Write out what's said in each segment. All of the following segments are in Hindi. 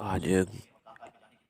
आज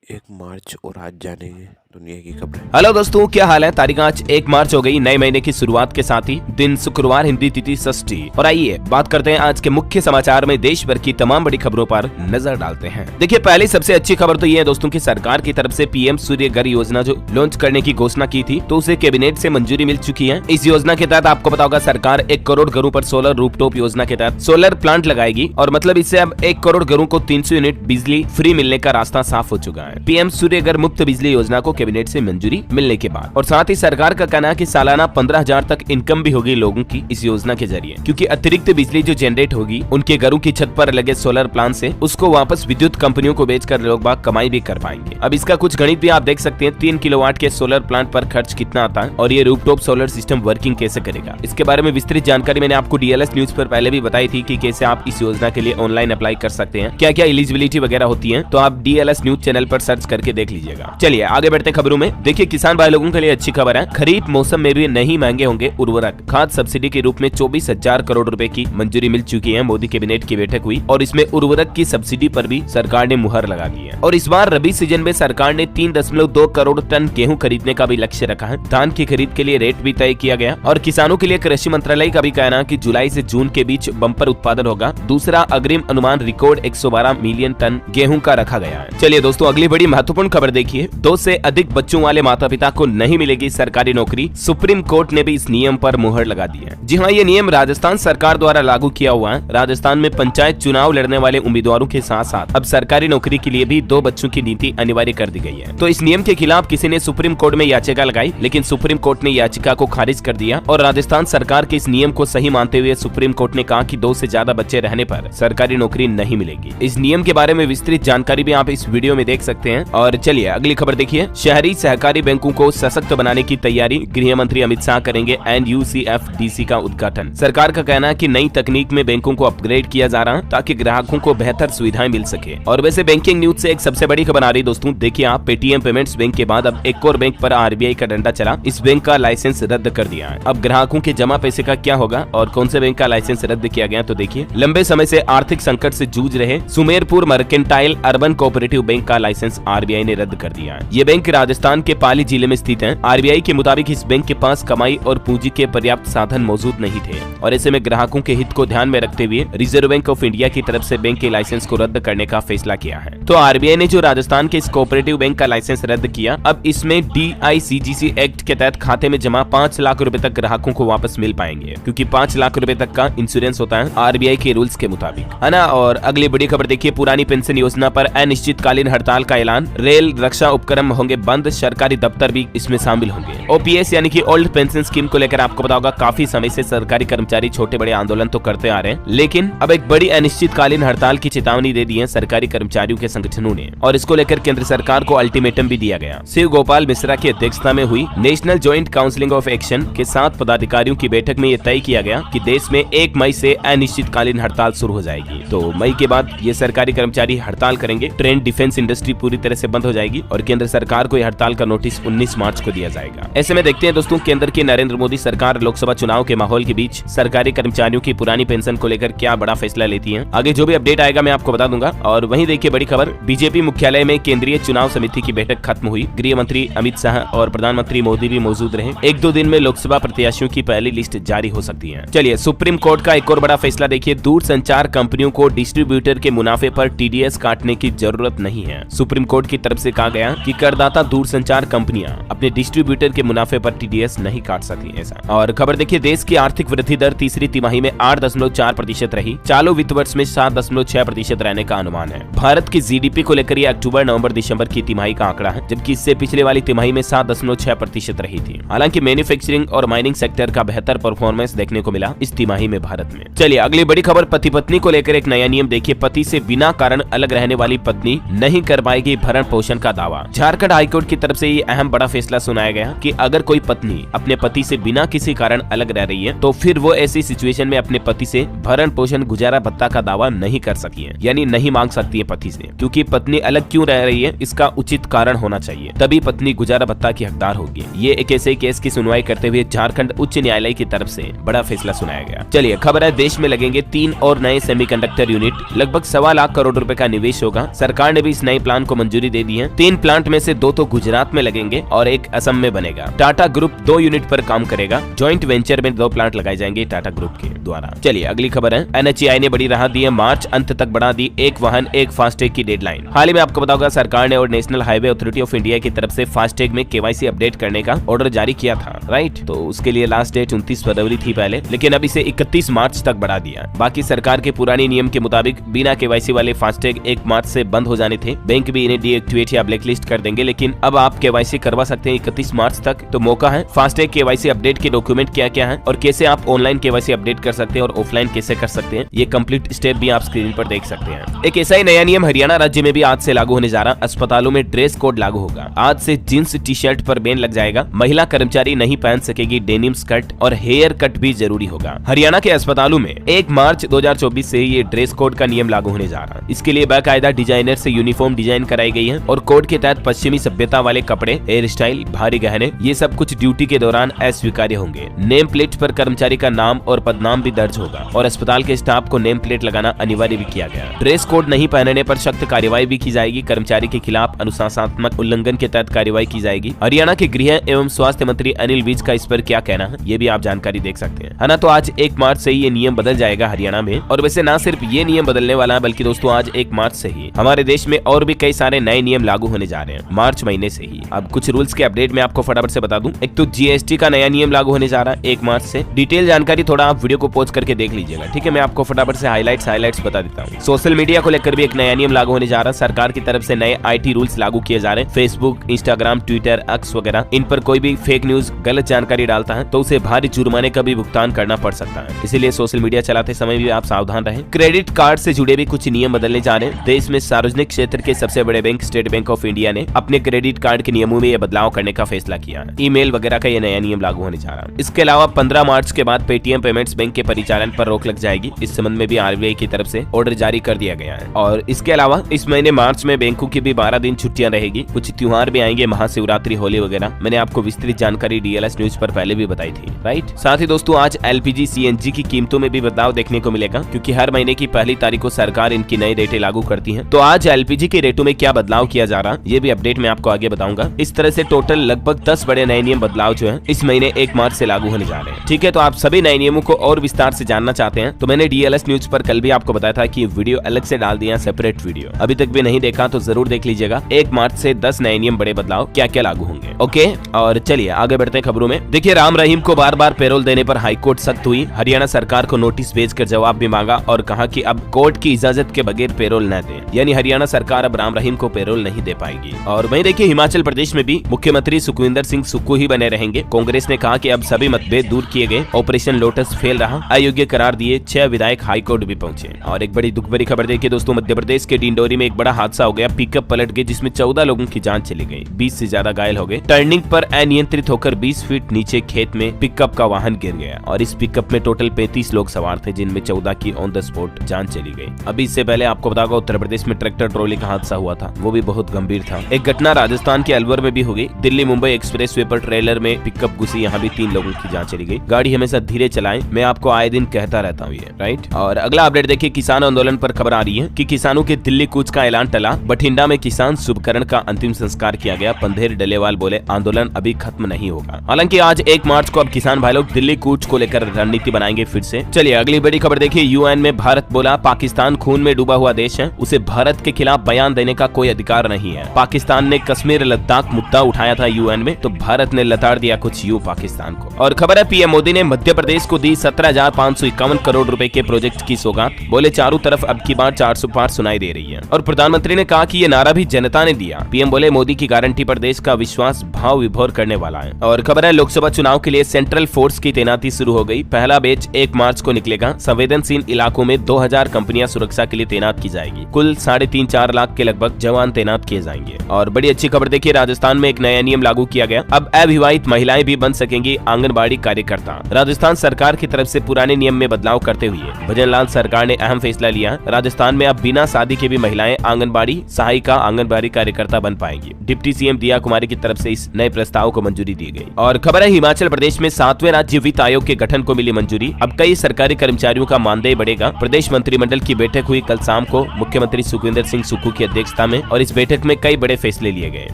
एक मार्च और आज जानेंगे दुनिया की खबरें। हेलो दोस्तों, क्या हाल है। तारीख आज 1 मार्च हो गई नए महीने की शुरुआत के साथ ही दिन शुक्रवार, हिंदी तिथि षष्ठी। और आइए बात करते हैं आज के मुख्य समाचार में देश भर की तमाम बड़ी खबरों पर नजर डालते हैं। देखिए, पहली सबसे अच्छी खबर तो ये है दोस्तों की सरकार की तरफ से पीएम सूर्य घर योजना जो लॉन्च करने की घोषणा की थी, तो उसे कैबिनेट से मंजूरी मिल चुकी है। इस योजना के तहत आपको पता होगा सरकार 1 करोड़ घरों पर सोलर रूफटॉप योजना के तहत सोलर प्लांट लगाएगी और मतलब इससे अब 1 करोड़ घरों को 300 यूनिट बिजली फ्री मिलने का रास्ता साफ हो चुका है। पीएम सूर्य घर मुफ्त बिजली योजना को कैबिनेट से मंजूरी मिलने के बाद और साथ ही सरकार का कहना है कि सालाना 15,000 तक इनकम भी होगी लोगों की इस योजना के जरिए, क्योंकि अतिरिक्त बिजली जो जनरेट होगी उनके घरों की छत पर लगे सोलर प्लांट से उसको वापस विद्युत कंपनियों को बेचकर लोग बाग कमाई भी कर पाएंगे। अब इसका कुछ गणित भी आप देख सकते हैं। 3 किलोवाट के सोलर प्लांट पर खर्च कितना आता है और ये रूफटॉप सोलर सिस्टम वर्किंग कैसे करेगा, इसके बारे में विस्तृत जानकारी मैंने आपको डीएलएस न्यूज पर पहले भी बताई थी कि कैसे आप इस योजना के लिए ऑनलाइन अप्लाई कर सकते हैं, क्या क्या एलिजिबिलिटी वगैरह होती है, तो आप डीएलएस न्यूज चैनल पर सर्च करके देख लीजिएगा। चलिए आगे बढ़ते खबरों में। देखिए, किसान भाई लोगों के लिए अच्छी खबर है। खरीफ मौसम में भी नहीं महंगे होंगे उर्वरक। खाद सब्सिडी के रूप में 24,000 करोड़ रुपए की मंजूरी मिल चुकी है। मोदी कैबिनेट की बैठक हुई और इसमें उर्वरक की सब्सिडी पर भी सरकार ने मुहर लगा दी है। और इस बार रबी सीजन में सरकार ने 3.2 करोड़ टन गेहूं खरीदने का भी लक्ष्य रखा है। धान की खरीद के लिए रेट भी तय किया गया और किसानों के लिए कृषि मंत्रालय का भी कहना है कि जुलाई से जून के बीच बम्पर उत्पादन होगा। दूसरा अग्रिम अनुमान रिकॉर्ड 112 मिलियन टन गेहूं का रखा गया है। चलिए दोस्तों, अगली बड़ी महत्वपूर्ण खबर देखिए। 2 से अधिक बच्चों वाले माता पिता को नहीं मिलेगी सरकारी नौकरी। सुप्रीम कोर्ट ने भी इस नियम पर मुहर लगा दी है। जी हाँ, ये नियम राजस्थान सरकार द्वारा लागू किया हुआ है। राजस्थान में पंचायत चुनाव लड़ने वाले उम्मीदवारों के साथ साथ अब सरकारी नौकरी के लिए भी 2 बच्चों की नीति अनिवार्य कर दी गई है। तो इस नियम के खिलाफ किसी ने सुप्रीम कोर्ट में याचिका लगाई, लेकिन सुप्रीम कोर्ट ने याचिका को खारिज कर दिया और राजस्थान सरकार के इस नियम को सही मानते हुए सुप्रीम कोर्ट ने कहा कि 2 से ज्यादा बच्चे रहने पर सरकारी नौकरी नहीं मिलेगी। इस नियम के बारे में विस्तृत जानकारी भी आप इस वीडियो में देख सकते हैं। और चलिए अगली खबर देखिए। शहरी सहकारी बैंकों को सशक्त बनाने की तैयारी, गृह मंत्री अमित शाह करेंगे NUCFDC का उद्घाटन। सरकार का कहना है कि नई तकनीक में बैंकों को अपग्रेड किया जा रहा है ताकि ग्राहकों को बेहतर सुविधाएं मिल सके। और वैसे बैंकिंग न्यूज से एक सबसे बड़ी खबर आ रही दोस्तों। देखिए आप, पेटीएम पेमेंट्स बैंक के बाद अब एक और बैंक पर RBI का डंडा चला। इस बैंक का लाइसेंस रद्द कर दिया है। अब ग्राहकों के जमा पैसे का क्या होगा और कौन से बैंक का लाइसेंस रद्द किया गया, तो देखिए, लंबे समय से आर्थिक संकट से जूझ रहे Sumerpur mercantile urban cooperative bank का लाइसेंस RBI ने रद्द कर दिया है। ये बैंक राजस्थान के पाली जिले में स्थित है। RBI के मुताबिक इस बैंक के पास कमाई और पूंजी के पर्याप्त साधन मौजूद नहीं थे और ऐसे में ग्राहकों के हित को ध्यान में रखते हुए रिजर्व बैंक ऑफ इंडिया की तरफ से बैंक के लाइसेंस को रद्द करने का फैसला किया है। तो RBI ने जो राजस्थान के इस कोऑपरेटिव बैंक का लाइसेंस रद्द किया, अब इसमें DICGC एक्ट के तहत खाते में जमा 5 लाख रुपए तक ग्राहकों को वापस मिल पाएंगे, क्योंकि 5 लाख रुपए तक का इंश्योरेंस होता है RBI के रूल्स के मुताबिक, है ना। और अगली बड़ी खबर देखिए। पुरानी पेंशन योजना पर अनिश्चितकालीन हड़ताल का ऐलान। रेल रक्षा उपक्रम होंगे बंद, सरकारी दफ्तर भी इसमें शामिल होंगे। OPS यानी कि ओल्ड पेंशन स्कीम को लेकर आपको पता होगा काफी समय से सरकारी कर्मचारी छोटे बड़े आंदोलन तो करते आ रहे हैं, लेकिन अब एक बड़ी अनिश्चितकालीन हड़ताल की चेतावनी दे दी है सरकारी कर्मचारियों के संगठनों ने और इसको लेकर केंद्र सरकार को अल्टीमेटम भी दिया गया। शिव गोपाल मिश्रा की अध्यक्षता में हुई national joint counselling of action के 7 पदाधिकारियों की बैठक में यह तय किया गया कि देश में 1 मई से अनिश्चितकालीन हड़ताल शुरू हो जाएगी। तो मई के बाद ये सरकारी कर्मचारी हड़ताल करेंगे। ट्रेन डिफेंस इंडस्ट्री पूरी तरह से बंद हो जाएगी और केंद्र सरकार को यह हड़ताल का नोटिस 19 मार्च को दिया जाएगा। ऐसे में देखते हैं दोस्तों, केंद्र की नरेंद्र मोदी सरकार लोकसभा चुनाव के माहौल के बीच सरकारी कर्मचारियों की पुरानी पेंशन को लेकर क्या बड़ा फैसला लेती है। आगे जो भी अपडेट आएगा मैं आपको बता दूंगा। और वहीं देखिए बड़ी खबर, बीजेपी मुख्यालय में केंद्रीय चुनाव समिति की बैठक खत्म हुई। गृह मंत्री अमित शाह और प्रधानमंत्री मोदी भी मौजूद रहे। 1-2 दिन में लोकसभा प्रत्याशियों की पहली लिस्ट जारी हो सकती है। चलिए, सुप्रीम कोर्ट का एक और बड़ा फैसला देखिए। दूरसंचार कंपनियों को डिस्ट्रीब्यूटर के मुनाफे पर TDS काटने की जरूरत नहीं है। सुप्रीम कोर्ट की तरफ से कहा गया कि करदाता दूरसंचार कंपनियां अपने डिस्ट्रीब्यूटर के मुनाफे पर TDS नहीं काट सकती ऐसा। और खबर देखिए, देश की आर्थिक वृद्धि दर तीसरी तिमाही में 8.4% रही। चालू वित्त वर्ष में 7.6% रहने का अनुमान है। भारत की GDP को लेकर यह अक्टूबर, नवंबर, दिसंबर की तिमाही का आंकड़ा है, जबकि इससे पिछले वाली तिमाही में 7.6% रही थी। हालांकि मैन्युफैक्चरिंग और माइनिंग सेक्टर का बेहतर परफॉर्मेंस देखने को मिला इस तिमाही में भारत में। चलिए अगली बड़ी खबर, पति पत्नी को लेकर एक नया नियम देखिए। पति से बिना कारण अलग रहने वाली पत्नी नहीं कर पाएगी भरण पोषण का दावा। झारखंड हाईकोर्ट हाईकोर्ट की तरफ से ये अहम बड़ा फैसला सुनाया गया कि अगर कोई पत्नी अपने पति से बिना किसी कारण अलग रह रही है तो फिर वो ऐसी सिचुएशन में अपने पति से भरण पोषण गुजारा भत्ता का दावा नहीं कर सकती है, यानी नहीं मांग सकती है पति से, क्योंकि पत्नी अलग क्यों रह रही है इसका उचित कारण होना चाहिए, तभी पत्नी गुजारा भत्ता की हकदार होगी। ये एक ऐसे केस की सुनवाई करते हुए झारखंड उच्च न्यायालय की तरफ से बड़ा फैसला सुनाया गया। चलिए खबर है, देश में लगेंगे 3 और नए सेमीकंडक्टर यूनिट, लगभग 1.25 लाख करोड़ रुपए का निवेश होगा। सरकार ने भी इस नए प्लान को मंजूरी दे दी है। 3 प्लांट में से 2 तो गुजरात में लगेंगे और 1 असम में बनेगा। टाटा ग्रुप 2 यूनिट पर काम करेगा। ज्वाइंट वेंचर में 2 प्लांट लगाए जाएंगे टाटा ग्रुप के द्वारा। चलिए अगली खबर है, NHAI ने बड़ी राहत दी है, मार्च अंत तक बढ़ा दी एक वाहन एक फास्टैग की डेडलाइन। हाल ही में आपको बताऊंगा सरकार ने और national highway authority of India की तरफ से फास्टैग में KYC अपडेट करने का ऑर्डर जारी किया था, राइट। तो उसके लिए लास्ट डेट 29 फरवरी थी पहले, लेकिन अब इसे 31 मार्च तक बढ़ा दिया। बाकी सरकार के पुराने नियम के मुताबिक बिना KYC वाले फास्टैग 1 मार्च से बंद हो जाने थे। बैंक भी इन्हें डीएक्टिवेट या ब्लैकलिस्ट कर देंगे, लेकिन अब आप KYC करवा सकते हैं 31 मार्च तक। तो मौका है। फास्टैग KYC अपडेट के डॉक्यूमेंट क्या क्या है और कैसे आप ऑनलाइन KYC अपडेट कर सकते हैं और ऑफलाइन कैसे कर सकते हैं, ये कंप्लीट स्टेप भी आप स्क्रीन पर देख सकते हैं। एक ऐसा ही नया नियम हरियाणा राज्य में भी आज से लागू होने जा रहा। अस्पतालों में ड्रेस कोड लागू होगा। आज से जींस टी शर्ट पर बैन लग जाएगा। महिला कर्मचारी नहीं पहन सकेगी डेनिम स्कर्ट और हेयर कट भी जरूरी होगा। हरियाणा के अस्पतालों में 1 मार्च 2024 से ये ड्रेस कोड का नियम लागू होने जा रहा है। इसके लिए बाकायदा डिजाइनर से यूनिफॉर्म डिजाइन कराई गई है और कोड के तहत पश्चिमी सभ्यता वाले कपड़े, हेयर स्टाइल, भारी गहने, ये सब कुछ ड्यूटी के दौरान अस्वीकार्य होंगे। नेम प्लेट पर कर्मचारी का नाम और पदनाम भी दर्ज होगा और अस्पताल के स्टाफ को नेम प्लेट लगाना अनिवार्य भी किया गया। ड्रेस कोड नहीं पहनने पर सख्त कार्रवाई भी की जाएगी। कर्मचारी के खिलाफ अनुशासनात्मक उल्लंघन के तहत कार्रवाई की जाएगी। हरियाणा के गृह एवं स्वास्थ्य मंत्री अनिल विज का इस पर क्या कहना है, ये भी आप जानकारी देख सकते हैं, है ना। तो आज 1 मार्च से ही ये नियम बदल जाएगा हरियाणा में। और वैसे ना सिर्फ ये नियम बदलने वाला है, बल्कि दोस्तों आज 1 मार्च से ही हमारे देश में और भी कई सारे नए नियम लागू होने जा रहे हैं मार्च महीने से ही। अब कुछ रूल्स के अपडेट मैं आपको फटाफट से बता दूं। एक तो GST का नया नियम लागू होने जा रहा है 1 मार्च से। डिटेल जानकारी थोड़ा आप वीडियो को पॉज करके देख लीजिएगा, ठीक है। मैं आपको फटाफट से हाइलाइट्स बता देता हूँ। सोशल मीडिया को लेकर भी एक नया नियम लागू होने जा रहा है। सरकार की तरफ से नए IT रूल्स लागू किए जा रहे हैं। फेसबुक, इंस्टाग्राम, ट्विटर, एक्स वगैरह, इन पर कोई भी फेक न्यूज, गलत जानकारी डालता है तो उसे भारी जुर्माने का भी भुगतान करना पड़ सकता है। इसीलिए सोशल मीडिया चलाते समय भी आप सावधान रहें। क्रेडिट कार्ड से जुड़े भी कुछ नियम बदलने जा रहे हैं। देश में सार्वजनिक क्षेत्र के सबसे बड़े bank state bank of India ने अपने क्रेडिट कार्ड के नियमों में यह बदलाव करने का फैसला किया है। ईमेल वगैरह का यह नया नियम लागू होने जा रहा है। इसके अलावा 15 मार्च के बाद पेटीएम पेमेंट्स बैंक के परिचालन पर रोक लग जाएगी। इस संबंध में भी RBI की तरफ से ऑर्डर जारी कर दिया गया है। और इसके अलावा इस महीने मार्च में बैंकों की भी 12 दिन छुट्टियां रहेगी। कुछ त्योहार भी आएंगे, महाशिवरात्रि, होली वगैरह। मैंने आपको विस्तृत जानकारी DLS न्यूज पर पहले भी बताई थी, राइट। साथ ही दोस्तों आज LPG CNG की कीमतों में भी बदलाव देखने को मिलेगा, क्योंकि हर महीने की पहली तारीख को सरकार इनकी नई रेटें लागू करती है। तो आज LPG के रेटों में क्या बदलाव किया जा रहा, ये भी अपडेट मैं आपको आगे बताऊंगा। इस तरह से टोटल लगभग 10 बड़े नए नियम बदलाव जो है इस महीने 1 मार्च से लागू होने जा रहे हैं, ठीक है। तो आप सभी नए नियमों को और विस्तार से जानना चाहते हैं तो मैंने DLS न्यूज पर कल भी आपको बताया था कि वीडियो अलग से डाल दिया, सेपरेट वीडियो। अभी तक भी नहीं देखा तो जरूर देख लीजिएगा। 1 मार्च से 10 नए नियम, बड़े बदलाव क्या क्या लागू होंगे, ओके। और चलिए आगे बढ़ते हैं खबरों में। देखिए, राम रहीम को बार बार पैरोल देने पर हाईकोर्ट सख्त हुई। हरियाणा सरकार को नोटिस भेजकर जवाब भी मांगा और कहा कि अब कोर्ट की इजाजत के बगैर पैरोल न दे, यानी हरियाणा सरकार अब राम रहीम को पैरोल नहीं दे पाएगी। और वहीं देखिए हिमाचल प्रदेश में भी मुख्यमंत्री सुखविंदर सिंह सुक्खू ही बने रहेंगे। कांग्रेस ने कहा कि अब सभी मतभेद दूर किए गए, ऑपरेशन लोटस फेल रहा, अयोग्य करार दिए। 6 विधायक हाईकोर्ट भी पहुंचे। और एक बड़ी दुख भरी खबर देखिए दोस्तों, मध्य प्रदेश के डिंडोरी में एक बड़ा हादसा हो गया। पिकअप पलट गई जिसमें 14 लोगों की जान चली गई, 20 से ज्यादा घायल हो गए। टर्निंग पर अनियंत्रित होकर 20 फीट नीचे खेत में पिकअप का वाहन गिर गया और इस पिकअप में टोटल 35 लोग सवार थे, जिनमें 14 की ऑन द स्पॉट जान चली गई। अभी इससे पहले आपको बताऊंगा उत्तर प्रदेश में ट्रैक्टर ट्रॉली का हादसा हुआ था, वो भी बहुत गंभीर था। एक घटना राजस्थान के अलवर में भी हो गई। दिल्ली मुंबई एक्सप्रेस वे पर ट्रेलर में पिकअप घुसी, यहाँ भी 3 लोगों की जान चली गई। गाड़ी हमेशा धीरे चलाएं, मैं आपको आए दिन कहता रहता हूँ ये, राइट। और अगला अपडेट देखिए, किसान आंदोलन पर खबर आ रही है कि किसानों के दिल्ली कूच का ऐलान टला। बठिंडा में किसान शुभकरण का अंतिम संस्कार किया गया। पंधेर डलेवाल बोले आंदोलन अभी खत्म नहीं होगा। हालांकि आज 1 मार्च को अब किसान भाई लोग दिल्ली कूच को लेकर रणनीति बनाएंगे फिर से। चलिए अगली बड़ी खबर देखिए, UN में भारत बोला पाकिस्तान खून में डूबा हुआ देश है, उसे भारत के खिलाफ बयान देने का कोई अधिकार नहीं है। पाकिस्तान ने कश्मीर लद्दाख मुद्दा उठाया था UN में, तो भारत ने लताड़ दिया कुछ यूं पाकिस्तान को। और खबर है PM मोदी ने मध्य प्रदेश को दी 17,551 करोड़ रुपए के प्रोजेक्ट की सौगात। बोले चारों तरफ अब की बार 400 पार सुनाई दे रही है। और प्रधानमंत्री ने कहा कि ये नारा भी जनता ने दिया। PM बोले मोदी की गारंटी पर देश का विश्वास भाव विभोर करने वाला है। और खबर है लोकसभा चुनाव के लिए सेंट्रल फोर्स की तैनाती शुरू हो गई। पहला बैच 1 मार्च को निकलेगा। संवेदनशील इलाकों में 2000 कंपनियां सुरक्षा के लिए तैनात की जाएगी। कुल 3.5-4 लाख के लगभग जवान तैनात किए जाएंगे। और बड़ी अच्छी खबर देखिए, राजस्थान में एक नया नियम लागू किया गया। अब अविवाहित महिलाएं भी बन सकेंगी आंगनबाड़ी कार्यकर्ता। राजस्थान सरकार की तरफ से पुराने नियम में बदलाव करते हुए भजनलाल सरकार ने अहम फैसला लिया। राजस्थान में अब बिना शादी के भी महिलाएं आंगनबाड़ी सहायिका, आंगनबाड़ी कार्यकर्ता बन पाएंगी। डिप्टी सीएम दिया कुमारी की तरफ से इस नए प्रस्ताव को मंजूरी दी गई। और खबर है, हिमाचल प्रदेश में 7वें राज्य वित्त आयोग के गठन को मिली मंजूरी। अब कई सरकारी कर्मचारियों का मानदेय बढ़ेगा। प्रदेश मंत्रिमंडल की बैठक हुई कल शाम को मुख्यमंत्री सुखविंदर सिंह सुक्खू की अध्यक्षता में, और इस बैठक में कई बड़े फैसले लिए गए।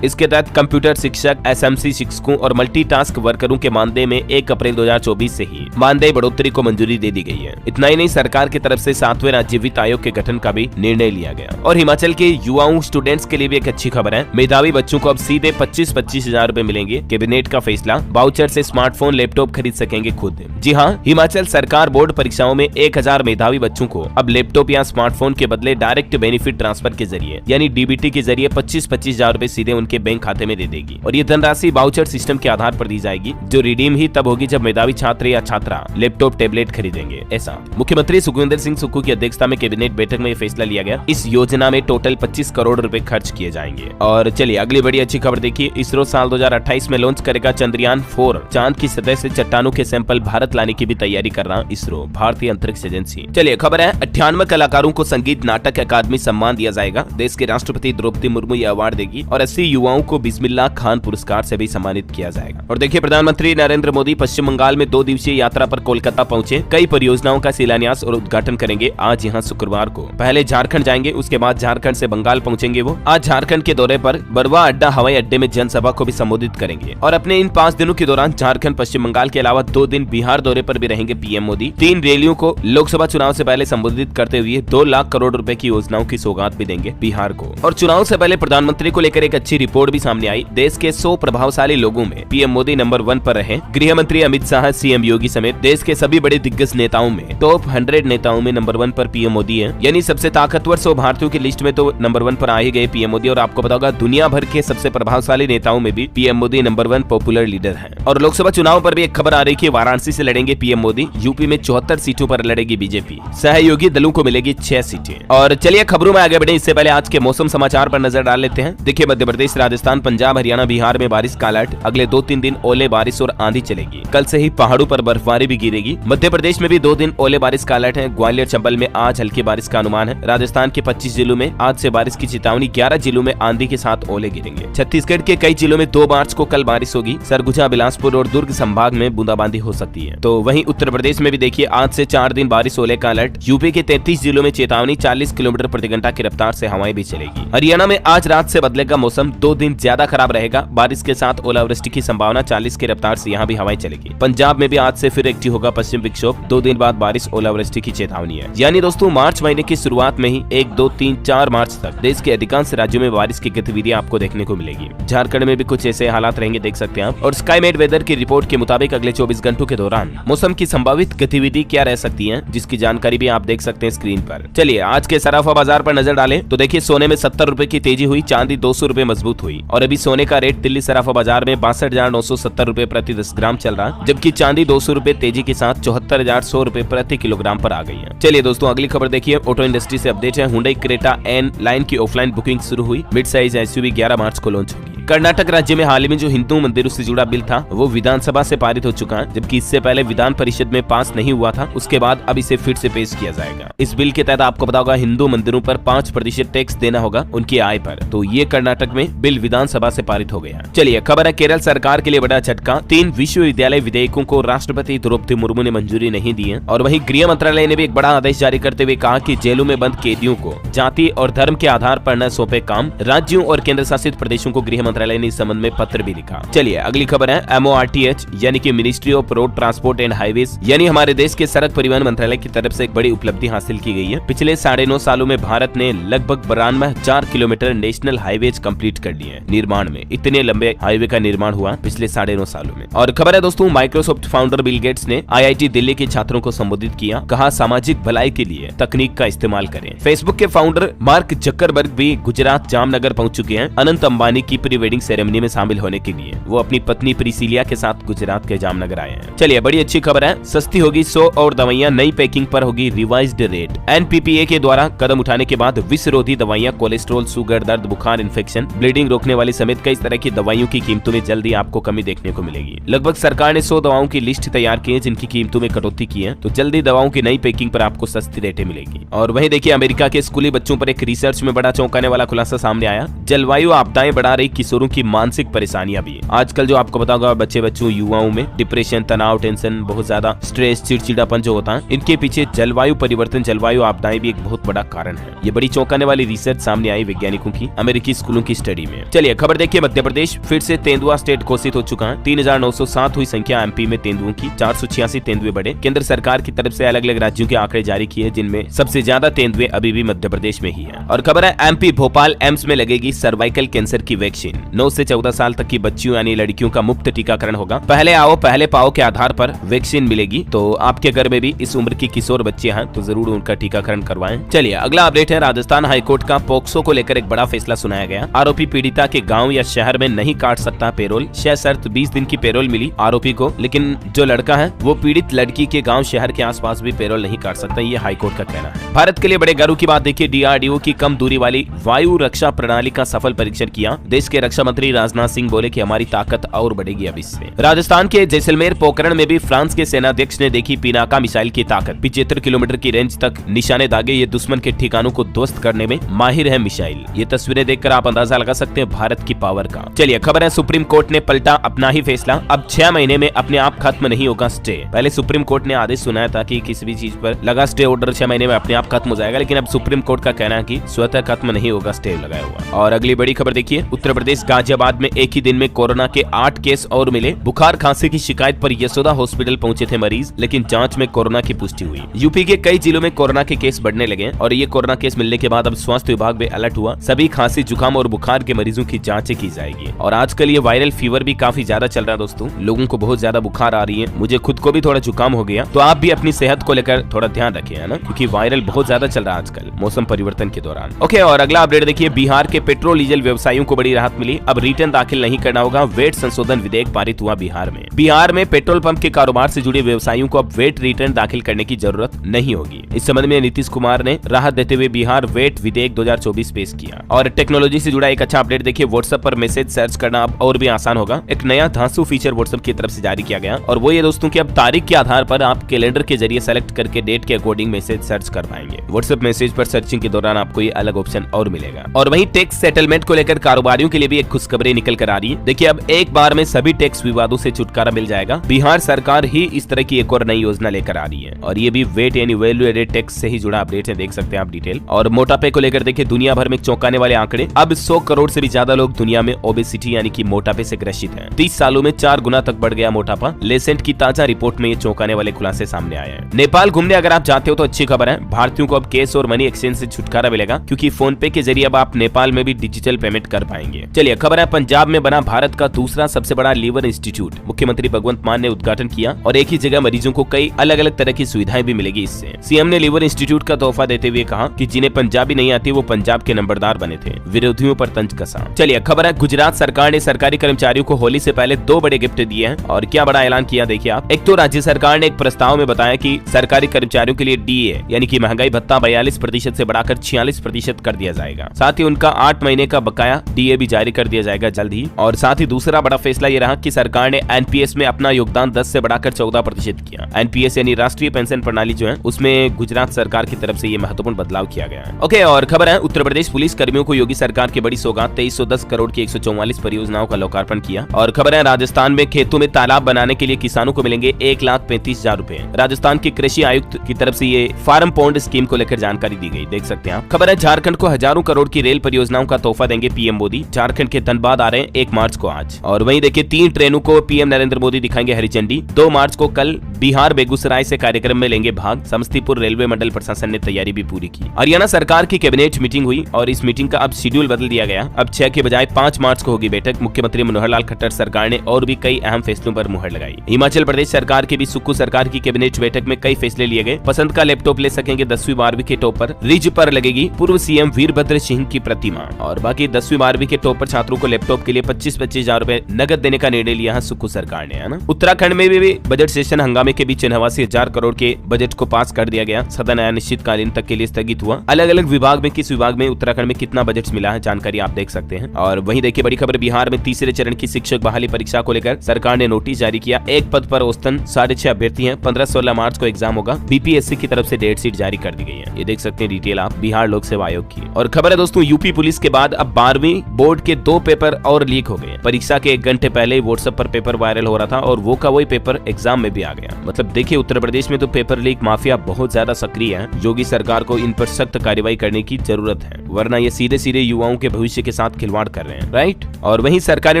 इसके तहत कंप्यूटर शिक्षक, एसएमसी शिक्षकों और मल्टीटास्क वर्करों के मानदेय में 1 अप्रैल 2024 से ही मानदेय बढ़ोतरी को मंजूरी दे दी गई है। इतना ही नहीं, सरकार की तरफ से 7वें राज्य वित्त आयोग के गठन का भी निर्णय लिया गया। और हिमाचल के युवाओं स्टूडेंट्स के लिए भी एक अच्छी खबर है। मेधावी बच्चों को अब सीधे 25-25 हजार रूपए मिलेंगे। कैबिनेट का फैसला, वाउचर से स्मार्टफोन, लैपटॉप खरीद सकेंगे खुद। जी हाँ, हिमाचल सरकार बोर्ड परीक्षाओं में 1000 मेधावी बच्चों को अब लैपटॉप या स्मार्टफोन के बदले डायरेक्ट बेनिफिट ट्रांसफर के जरिए यानी डीबीटी के जरिए 25-25 हजार रूपए सीधे उनके बैंक खाते में दे देगी। और ये धनराशि वाउचर सिस्टम के आधार पर दी जाएगी, जो रिडीम ही तब होगी जब मेधावी छात्र या छात्रा लैपटॉप टैबलेट खरीदेंगे। ऐसा मुख्यमंत्री सुखविंदर सिंह सुक्खू की अध्यक्षता में कैबिनेट बैठक में फैसला लिया गया। इस योजना में टोटल 25 करोड़ रुपए खर्च किए जाएंगे। और चलिए अगली बड़ी अच्छी खबर देखिए, इसरो साल 2028 में लॉन्च करेगा चंद्रयान 4। चांद की सतह से चट्टानों के सैंपल भारत लाने की भी तैयारी कर रहा इसरो, भारतीय अंतरिक्ष एजेंसी। चलिए खबर है, 98 कलाकारों को संगीत नाटक अकादमी सम्मान दिया जाएगा। देश के राष्ट्रपति द्रौपदी मुर्मू ये अवार्ड देगी और 80 युवाओं को बिस्मिल्लाह खान पुरस्कार से भी सम्मानित किया जाएगा। और देखिए, प्रधानमंत्री नरेंद्र मोदी पश्चिम बंगाल में 2 दिवसीय यात्रा पर कोलकाता पहुंचे। कई परियोजनाओं का शिलान्यास और उद्घाटन करेंगे। आज यहाँ शुक्रवार को पहले झारखंड जाएंगे, उसके बाद झारखंड से बंगाल पहुंचेंगे वो। आज झारखंड के दौरे पर बरवा अड्डा हवाई अड्डे में जनसभा को भी संबोधित करेंगे। और अपने इन 5 दिनों के दौरान झारखंड, पश्चिम बंगाल के अलावा 2 दिन बिहार दौरे पर भी रहेंगे पीएम मोदी। 3 रैलियों को लोकसभा चुनाव से पहले संबोधित करते हुए 2 लाख करोड़ रुपए की योजनाओं की सौगात भी देंगे बिहार को। और चुनाव से पहले प्रधानमंत्री को लेकर एक अच्छी रिपोर्ट भी सामने आई। देश के 100 प्रभावशाली लोगों में पीएम मोदी नंबर 1 पर रहे। गृह मंत्री अमित शाह, सीएम योगी समेत देश के सभी बड़े दिग्गज नेताओं में, टॉप 100 नेताओं में नंबर 1 पर पीएम मोदी है। यानी सबसे ताकतवर 100 भारतीयों की लिस्ट में तो नंबर 1 पर आ ही गए पीएम मोदी। और आपको पता होगा, दुनिया भर के सबसे प्रभावशाली नेताओं में भी PM Modi number 1 popular leader है। और लोकसभा चुनाव पर भी एक खबर आ रही है, वाराणसी से लड़ेंगे पीएम मोदी। यूपी में 74 सीटों पर लड़ेगी बीजेपी। सहयोगी दलों को मिलेगी 6 सीटें। और चलिए खबरों में आगे बढ़े, इससे पहले आज के मौसम समाचार पर नजर डाल लेते हैं। देखिए, मध्य प्रदेश, राजस्थान, पंजाब, हरियाणा, बिहार में बारिश का अलर्ट। अगले 2-3 दिन ओले बारिश और आंधी चलेगी। कल से ही पहाड़ों पर बर्फबारी भी गिरेगी। मध्य प्रदेश में भी 2 दिन ओले बारिश का अलर्ट है। ग्वालियर, चंबल में आज हल्की बारिश का अनुमान है। राजस्थान के 25 जिलों में आज से बारिश की चेतावनी। 11 जिलों में आंधी के साथ ओले गिरेंगे। छत्तीसगढ़ के कई जिलों में 2 मार्च को कल बारिश होगी। सरगुजा, बिलासपुर और दुर्ग संभाग में बूंदाबांदी हो सकती है। तो वहीं उत्तर प्रदेश में भी देखिए, आज से 4 दिन बारिश, ओले का अलर्ट। यूपी के 33 जिलों में चेतावनी। 40 किलोमीटर प्रति घंटा की रफ्तार से हवाएं भी चलेगी। हरियाणा में आज रात से बदलेगा मौसम। 2 दिन ज्यादा खराब रहेगा। बारिश के साथ ओलावृष्टि की संभावना। 40 की रफ्तार से यहाँ भी हवाएं चलेगी। पंजाब में भी आज से फिर एक्टिव होगा पश्चिम विक्षोभ। 2 दिन बाद बारिश, ओलावृष्टि की चेतावनी है। यानी दोस्तों, मार्च महीने की शुरुआत में ही 1, 2, 3, 4 मार्च तक देश के अधिकांश राज्यों में बारिश की गतिविधियां आपको देखने को मिलेगी। झारखंड में भी कुछ ऐसे हालात रहेंगे, देख सकते हैं आप। और स्काईमेट वेदर की रिपोर्ट के मुताबिक अगले 24 घंटों के दौरान मौसम की संभावित गतिविधि क्या रह सकती है, जिसकी जानकारी भी आप देख सकते हैं स्क्रीन पर। चलिए आज के सराफा बाजार पर नजर डालें तो देखिए, सोने में 70 रुपए की तेजी हुई। चांदी 200 रुपए मजबूत हुई। और अभी सोने का रेट दिल्ली सराफा बाजार में 62,970 रुपए प्रति 10 ग्राम चल रहा है, जबकि चांदी 200 रुपए तेजी के साथ 74,100 रुपए प्रति किलोग्राम पर आ गई है। चलिए दोस्तों, अगली खबर देखिए, ऑटो इंडस्ट्री से अपडेट है। हुंडई क्रेटा एन लाइन की ऑफलाइन बुकिंग शुरू हुई। मिड साइज एसयूवी 11 मार्च को लॉन्च होगी। कर्नाटक राज्य में हाल ही में जो हिंदू मंदिरों से जुड़ा बिल था वो विधानसभा से पारित हो चुका है, जबकि इससे पहले विधान परिषद में पास नहीं हुआ था। उसके बाद अब इसे फिर से पेश किया जाएगा। इस बिल के तहत आपको पता होगा, हिंदू मंदिरों पर 5% टैक्स देना होगा उनकी आय पर। तो ये कर्नाटक में बिल विधानसभा से पारित हो गया। चलिए खबर है, केरल सरकार के लिए बड़ा झटका। 3 विश्वविद्यालय विधेयकों को राष्ट्रपति द्रौपदी मुर्मू ने मंजूरी नहीं दी है। और वहीं गृह मंत्रालय ने भी एक बड़ा आदेश जारी करते हुए कहा कि जेलों में बंद कैदियों को जाति और धर्म के आधार पर न सौंपे काम। राज्यों और केंद्र शासित प्रदेशों को गृह मंत्रालय ने इस संबंध में पत्र भी लिखा। चलिए अगली खबर है, MORTH यानी कि ministry of road transport and highways, यानी हमारे देश के सड़क परिवहन मंत्रालय की तरफ से एक बड़ी उपलब्धि हासिल की गई है। पिछले 9.5 सालों में भारत ने लगभग 92,000 किलोमीटर नेशनल हाईवेज कंप्लीट कर लिए हैं निर्माण में। इतने लंबे हाईवे का निर्माण हुआ पिछले 9.5 सालों में। और खबर है दोस्तों, माइक्रोसॉफ्ट फाउंडर बिल गेट्स ने IIT दिल्ली के छात्रों को संबोधित किया। कहा, सामाजिक भलाई के लिए तकनीक का इस्तेमाल करें। फेसबुक के फाउंडर मार्क जकरबर्ग भी गुजरात जामनगर पहुंच चुके हैं। अनंत अंबानी की प्री वेडिंग सेरेमनी में शामिल होने के लिए वो अपनी पत्नी प्रिसिलिया के साथ गुजरात के जामनगर आए हैं। चलिए बड़ी अच्छी खबर है, सस्ती होगी 100 और दवाइयां, नई पैकिंग पर होगी रिवाइज्ड रेट। एनपीपीए के द्वारा कदम उठाने के बाद विषरोधी दवाइयां, कोलेस्ट्रॉल, शुगर, दर्द, बुखार, इन्फेक्शन, ब्लीडिंग रोकने वाली समेत कई तरह की दवाइयों की कीमतों में जल्दी आपको कमी देखने को मिलेगी। लगभग सरकार ने 100 दवाओं की लिस्ट तैयार की है जिनकी कीमतों में कटौती की है, तो जल्दी दवाओं की नई पैकिंग पर आपको सस्ती रेटें मिलेगी। और वहीं देखिए अमेरिका के स्कूली बच्चों पर एक रिसर्च में बड़ा चौंकाने वाला खुलासा सामने आया। जलवायु आपदाएं बढ़ा रही किशोरों की मानसिक परेशानियां भी। आजकल जो आपको पता होगा बच्चों युवाओं में डिप्रेशन, तनाव, टेंशन, बहुत ज्यादा स्ट्रेस, चिड़चिड़ापन जो होता है, इनके पीछे जलवायु परिवर्तन, जलवायु आपदाएं भी एक बहुत बड़ा कारण है। ये बड़ी चौंकाने वाली रिसर्च सामने आई वैज्ञानिकों की अमेरिकी स्कूलों की स्टडी में। चलिए खबर देखिए, मध्य प्रदेश फिर से तेंदुआ स्टेट घोषित हो चुका है। 3907 हुई संख्या एमपी में तेंदुओं की, 486 तेंदुए बढ़े। केंद्र सरकार की तरफ से अलग अलग राज्यों के आंकड़े जारी किए जिनमें सबसे ज्यादा तेंदुए अभी भी मध्य प्रदेश में ही है। और खबर है एमपी भोपाल एम्स में लगेगी सर्वाइकल कैंसर की वैक्सीन। 9 से 14 साल तक की बच्चियों यानी लड़कियों का मुफ्त टीकाकरण होगा। पहले आओ पहले पाओ के आधार पर वैक्सीन मिलेगी, तो आपके घर में भी इस उम्र की किशोर बच्चे हैं तो जरूर उनका टीकाकरण करवाएं। चलिए अगला अपडेट है, राजस्थान हाईकोर्ट का पोक्सो को लेकर एक बड़ा फैसला सुनाया गया। आरोपी पीड़िता के गाँव या शहर में नहीं काट सकता पेरोल। 6 शर्त 20 दिन की पेरोल मिली आरोपी को, लेकिन जो लड़का है वो पीड़ित लड़की के गाँव शहर के आसपास भी पेरोल नहीं काट सकता, ये हाईकोर्ट का कहना है। भारत के लिए बड़े गर्व की बात देखिए, डीआरडीओ की कम दूरी वाली वायु रक्षा प्रणाली का सफल परीक्षण किया। देश के रक्षा मंत्री राजनाथ सिंह बोले कि हमारी ताकत और बढ़ेगी अब इससे। राजस्थान के जैसलमेर पोखरण में भी फ्रांस के सेनाध्यक्ष ने देखी पिनाका मिसाइल की ताकत। 75 किलोमीटर की रेंज तक निशाने दागे, ये दुश्मन के ठिकानों को ध्वस्त करने में माहिर है मिसाइल। ये तस्वीरें देखकर आप अंदाजा लगा सकते हैं भारत की पावर का। चलिए खबर है, सुप्रीम कोर्ट ने पलटा अपना ही फैसला। अब 6 महीने में अपने आप खत्म नहीं होगा स्टे। पहले सुप्रीम कोर्ट ने आदेश सुनाया था कि किसी भी चीज पर लगा स्टे ऑर्डर 6 महीने में अपने आप खत्म हो जाएगा, लेकिन अब सुप्रीम कोर्ट का कहना है कि स्वतः खत्म नहीं होगा स्टे लगाया हुआ। और अगली बड़ी खबर देखिए, उत्तर प्रदेश गाजियाबाद में एक ही दिन में कोरोना के 8 केस और मिले। बुखार खांसी की शिकायत पर यशोदा हॉस्पिटल पहुंचे थे मरीज, लेकिन जांच में कोरोना की पुष्टि हुई। यूपी के कई जिलों में कोरोना के केस बढ़ने लगे और ये कोरोना केस मिलने के बाद अब स्वास्थ्य विभाग भी अलर्ट हुआ। सभी खांसी, जुकाम और बुखार के मरीजों की जांचें की जाएगी। और आजकल ये वायरल फीवर भी काफी ज्यादा चल रहा है दोस्तों, लोगों को बहुत ज्यादा बुखार आ रही है। मुझे खुद को भी थोड़ा जुकाम हो गया, तो आप भी अपनी सेहत को लेकर थोड़ा ध्यान रखिए, है ना, क्योंकि वायरल बहुत ज्यादा चल रहा है आजकल मौसम परिवर्तन के दौरान। ओके, और अगला अपडेट देखिए, बिहार के पेट्रोल डीजल व्यवसायियों को बड़ी राहत मिली। अब रिटर्न दाखिल नहीं करना होगा। वेट संशोधन विधेयक पारित हुआ बिहार में। बिहार में पेट्रोल पंप के कारोबार से जुड़े व्यवसायियों को अब वेट रिटर्न दाखिल करने की जरूरत नहीं होगी। इस संबंध में नीतीश कुमार ने राहत देते हुए बिहार वेट विधेयक 2024 पेश किया। और टेक्नोलॉजी से जुड़ा एक अच्छा अपडेट देखिए, व्हाट्सएप पर मैसेज सर्च करना अब और भी आसान होगा। एक नया धांसू फीचर व्हाट्सएप की तरफ से जारी किया गया, और वो ये दोस्तों कि अब तारीख के आधार पर आप कैलेंडर के जरिए सेलेक्ट करके डेट के अकॉर्डिंग मैसेज सर्च कर पाएंगे। व्हाट्सएप मैसेज पर सर्चिंग के दौरान आपको ये अलग ऑप्शन और मिलेगा। और वहीं टैक्स सेटलमेंट को लेकर कारोबारियों के लिए भी एक खुशखबरी निकल कर आ रही है। देखिए अब एक बार में सभी टैक्स विवादों से छुटकारा मिल जाएगा। बिहार सरकार ही इस तरह की एक और नई योजना लेकर आ रही है, और ये भी वेट यानी वैल्यू एडेड टैक्स से ही जुड़ा अपडेट है, देख सकते हैं आप डिटेल। और मोटापे को लेकर देखिए, दुनिया भर में चौंकाने वाले आंकड़े। अब 100 करोड़ से भी ज्यादा लोग दुनिया में ओबेसिटी यानी कि मोटापे से ग्रसित हैं। 30 सालों में 4 गुना तक बढ़ गया मोटापा। लेसेंट की ताजा रिपोर्ट में ये चौंकाने वाले खुलासे सामने आए हैं। नेपाल घूमने अगर आप जाते हो तो अच्छी खबर है, भारतीयों को अब कैश और मनी एक्सचेंज से छुटकारा मिलेगा, क्योंकि फोन पे के जरिए अब आप नेपाल में भी डिजिटल पेमेंट कर पाएंगे। चलिए खबर है, पंजाब में बना भारत का दूसरा सबसे बड़ा लीवर इंस्टीट्यूट। मुख्यमंत्री भगवंत मान ने उद्घाटन किया, और एक ही जगह मरीजों को कई अलग अलग तरह की सुविधाएं भी मिलेगी इससे। सीएम ने लीवर इंस्टीट्यूट का तोहफा देते हुए कहा कि जिन्हें पंजाबी नहीं आती वो पंजाब के नंबरदार बने थे, विरोधियों पर तंज कसा। चलिए खबर है, गुजरात सरकार ने सरकारी कर्मचारियों को होली से पहले 2 बड़े गिफ्ट दिए हैं, और क्या बड़ा ऐलान किया देखिए आप। एक तो राज्य सरकार ने एक प्रस्ताव में बताया कि सरकारी कर्मचारियों के लिए डीए यानी कि महंगाई भत्ता 42% से बढ़ाकर 46% कर दिया जाएगा। साथ ही उनका 8 महीने का बकाया डीए भी जारी कर दिया जाएगा जल्द ही। और साथ ही दूसरा बड़ा फैसला ये रहा कि सरकार ने एनपीएस में अपना योगदान 10 से बढ़ाकर 14% किया। एनपीएस यानी राष्ट्रीय पेंशन प्रणाली जो है, उसमें गुजरात सरकार की तरफ से ये महत्वपूर्ण बदलाव किया गया है। ओके, और खबर है, उत्तर प्रदेश पुलिस कर्मियों को योगी सरकार की बड़ी सौगात, 2310 करोड़ की 144 परियोजनाओं का लोकार्पण किया। और खबर है, राजस्थान में खेतों में तालाब बनाने के लिए किसानों को मिलेंगे 1,35,000 रुपए। राजस्थान के कृषि आयुक्त की तरफ से ये फार्म पॉन्ड स्कीम को लेकर जानकारी दी गई, देख सकते हैं आप। खबर है, झारखंड को हजारों करोड़ की रेल परियोजनाओं का तोहफा देंगे पीएम मोदी। झारखंड के धनबाद आ रहे हैं 1 मार्च को आज। और वहीं देखिए, 3 ट्रेनों को पीएम नरेंद्र मोदी दिखाएंगे हरी झंडी। 2 मार्च को कल बिहार बेगूसराय से कार्यक्रम में लेंगे भाग। समस्तीपुर रेलवे मंडल प्रशासन ने तैयारी भी पूरी की। हरियाणा सरकार की कैबिनेट मीटिंग हुई, और इस मीटिंग का अब शेड्यूल बदल दिया गया। अब 6 के बजाय 5 मार्च को होगी बैठक। मुख्यमंत्री मनोहर लाल खट्टर सरकार ने और भी कई अहम फैसलों पर मुहर लगाई। हिमाचल प्रदेश सरकार की भी सुक्खू सरकार की कैबिनेट बैठक में कई फैसले लिए गए। पसंद का लैपटॉप ले सकेंगे 10वीं 12वीं के टॉप पर। रिज पर लगेगी पूर्व सीएम वीरभद्र सिंह की प्रतिमा। और बाकी 10वीं 12वीं के टॉप पर छात्रों को लैपटॉप के लिए 25-25 हजार रुपए नगद देने का निर्णय लिया है सुक्खू सरकार ने, है ना। उत्तराखंड में भी बजट सेशन हंगामे के बीच 89,000 करोड़ के बजट को पास कर दिया गया। सदन अनिश्चितकालीन तक के लिए स्थगित हुआ। अलग अलग विभाग में किस विभाग में उत्तराखंड में कितना बजट मिला है जानकारी आप देख सकते हैं। और वहीं देखिए बड़ी खबर, बिहार में तीसरे चरण की शिक्षक बहाली परीक्षा को लेकर सरकार ने नोटिस जारी किया। एक पद पर औसतन 6.5 अभ्यर्थी हैं। 15-16 मार्च को एग्जाम होगा। बीपीएससी की तरफ से डेट शीट जारी कर दी गई है। ये देख सकते हैं डिटेल आप बिहार लोक सेवा आयोग की। और खबर है दोस्तों, यूपी पुलिस के बाद अब 12वीं बोर्ड के 2 पेपर और लीक हो गए। परीक्षा के 1 घंटे पहले ही व्हाट्सएप पर पेपर वायरल हो रहा था और वो का वही पेपर एग्जाम में भी आ गया। मतलब देखिए उत्तर प्रदेश में तो पेपर लीक माफिया बहुत ज्यादा सक्रिय है। योगी सरकार को इन पर सख्त कार्रवाई करने की जरूरत है, वरना ये सीधे सीधे युवाओं के भविष्य के साथ खिलवाड़ कर रहे हैं, राइट। और वहीं सरकारी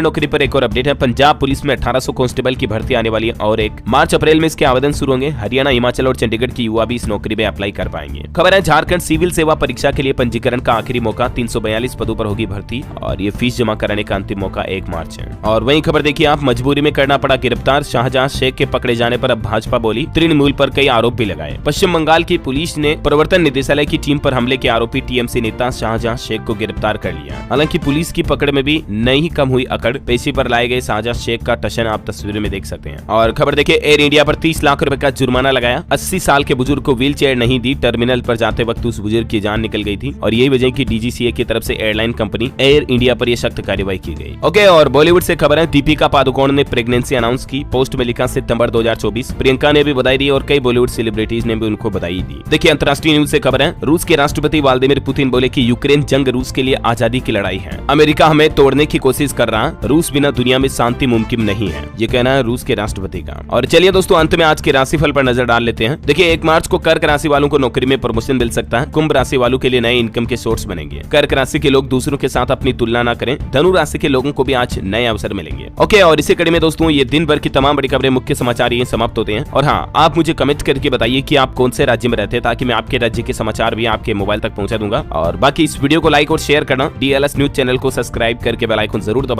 नौकरी पर एक और अपडेट है। पंजाब पुलिस में 1800 कांस्टेबल की भर्ती आने वाली है और 1 मार्च अप्रैल में इसके आवेदन शुरू होंगे। हरियाणा, हिमाचल और चंडीगढ़ की युवा भी इस नौकरी में अप्लाई कर पाएंगे। खबर है झारखंड सिविल सेवा परीक्षा के लिए पंजीकरण का आखिरी मौका। 342 पदों पर होगी भर्ती और ये फीस जमा कराने का अंतिम मौका 1 मार्च है। और वहीं खबर देखिए आप, मजबूरी में करना पड़ा गिरफ्तार। शाहजहां शेख के पकड़े जाने पर अब भाजपा बोली। तृणमूल पर कई आरोप भी लगाए। पश्चिम बंगाल की पुलिस ने प्रवर्तन निदेशालय की टीम पर हमले के आरोपी टीएमसी नेता शाहजहां शेख को गिरफ्तार कर लिया। हालांकि पुलिस की पकड़ में भी नहीं कम हुई अकड़। पेशी पर लाए गए शाहजहां शेख का टशन आप तस्वीर में देख सकते हैं। और खबर देखिए, एयर इंडिया पर 30 लाख रुपए का जुर्माना लगाया। 80 साल के बुजुर्ग को व्हील चेयर नहीं दी। टर्मिनल पर जाते वक्त उस बुजुर्ग की जान निकल गई थी और यही वजह की डीजीसीए की तरफ से एयरलाइन कंपनी एयर इंडिया पर यह सख्त कार्रवाई की गई। ओके, और बॉलीवुड से खबर है, दीपिका पादुकोण ने प्रेगनेंसी अनाउंस की। पोस्ट में लिखा सितंबर 2024। प्रियंका ने भी बधाई दी और कई बॉलीवुड सेलिब्रिटीज ने भी उनको बधाई दी। देखिए अंतर्राष्ट्रीय न्यूज से खबर है, रूस के राष्ट्रपति व्लादिमीर पुतिन बोले कि यूक्रेन जंग रूस के लिए आजादी की लड़ाई है। अमेरिका हमें तोड़ने की कोशिश कर रहा, रूस बिना दुनिया में शांति मुमकिन नहीं है, ये कहना है रूस के राष्ट्रपति का। और चलिए दोस्तों अंत में आज के राशिफल पर नजर डाल लेते हैं। देखिए 1 मार्च को कर्क राशि वालों को नौकरी में प्रमोशन मिल सकता है। कुंभ राशि वालों के लिए नए इनकम के सोर्स बनेंगे। कर्क राशि के लोग दूसरों के साथ अपनी तुलना न करें। धनु राशि के लोगों को भी आज नए अवसर मिलेंगे। ओके, और इसी कड़ी में दोस्तों ये दिन भर की तमाम बड़ी खबरें, मुख्य समाचार ये समाप्त होते हैं। और हाँ, आप मुझे कमेंट करके बताइए कि आप कौन से राज्य में रहते हैं, ताकि मैं आपके राज्य के समाचार भी आपके मोबाइल तक पहुंचा दूंगा। और बाकी इस वीडियो को लाइक और शेयर करना, DLS न्यूज चैनल को सब्सक्राइब करके बेल आइकन जरूर दबाएं।